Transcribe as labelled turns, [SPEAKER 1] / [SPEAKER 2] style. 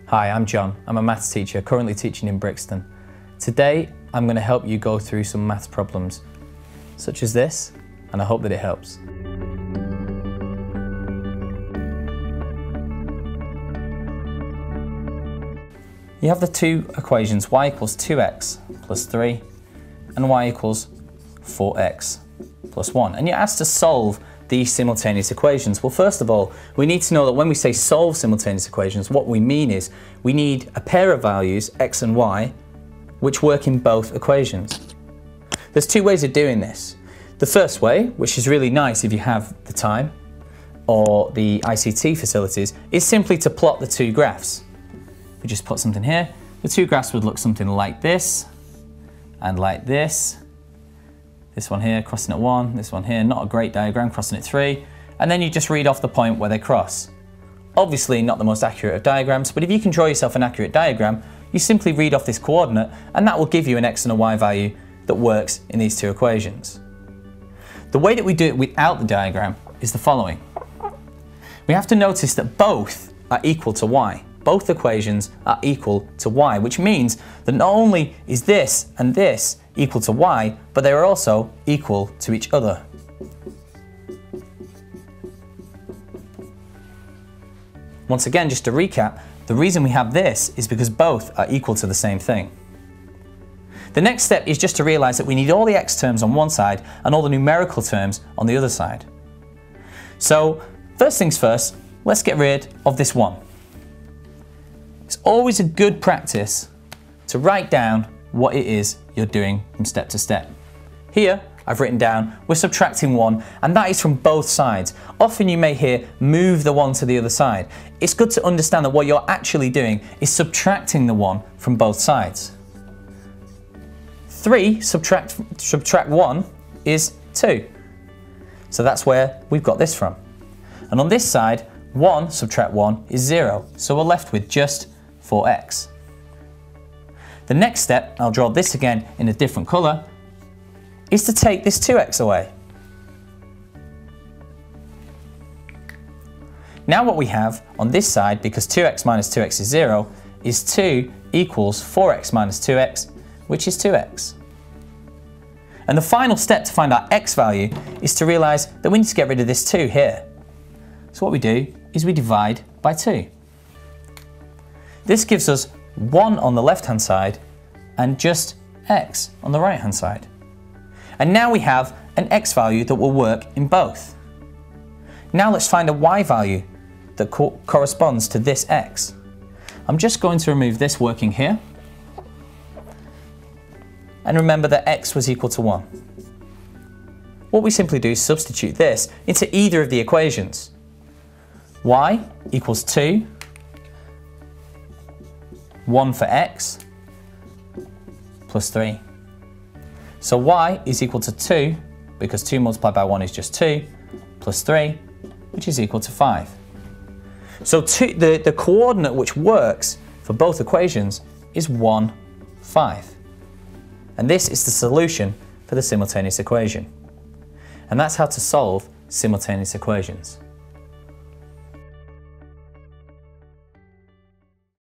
[SPEAKER 1] Hi, I'm John. I'm a maths teacher currently teaching in Brixton. Today I'm going to help you go through some maths problems such as this, and I hope that it helps. You have the two equations y equals 2x plus 3 and y equals 4x plus 1, and you're asked to solve these simultaneous equations. Well, first of all, we need to know that when we say solve simultaneous equations, what we mean is we need a pair of values, x and y, which work in both equations. There's two ways of doing this. The first way, which is really nice if you have the time or the ICT facilities, is simply to plot the two graphs. We just put something here. The two graphs would look something like this and like this. This one here crossing at 1, this one here, not a great diagram, crossing at 3, and then you just read off the point where they cross. Obviously not the most accurate of diagrams, but if you can draw yourself an accurate diagram, you simply read off this coordinate and that will give you an x and a y value that works in these two equations. The way that we do it without the diagram is the following. We have to notice that both are equal to y. Both equations are equal to y, which means that not only is this and this equal to y, but they are also equal to each other. Once again, just to recap, the reason we have this is because both are equal to the same thing. The next step is just to realize that we need all the x terms on one side and all the numerical terms on the other side. So, first things first, let's get rid of this 1. It's always a good practice to write down what it is you're doing from step to step. Here, I've written down, we're subtracting 1, and that is from both sides. Often you may hear, move the 1 to the other side. It's good to understand that what you're actually doing is subtracting the 1 from both sides. 3 subtract 1 is 2. So that's where we've got this from. And on this side, 1 subtract 1 is 0. So we're left with just 4x. The next step, I'll draw this again in a different colour, is to take this 2x away. Now what we have on this side, because 2x minus 2x is 0, is 2 equals 4x minus 2x, which is 2x. And the final step to find our x value is to realise that we need to get rid of this 2 here. So what we do is we divide by 2. This gives us 1 on the left-hand side and just x on the right-hand side. And now we have an x value that will work in both. Now let's find a y value that corresponds to this x. I'm just going to remove this working here. And remember that x was equal to 1. What we simply do is substitute this into either of the equations. Y equals 2, 1 for x, plus 3. So y is equal to 2, because 2 multiplied by 1 is just 2, plus 3, which is equal to 5. So the coordinate which works for both equations is 1, 5. And this is the solution for the simultaneous equation. And that's how to solve simultaneous equations.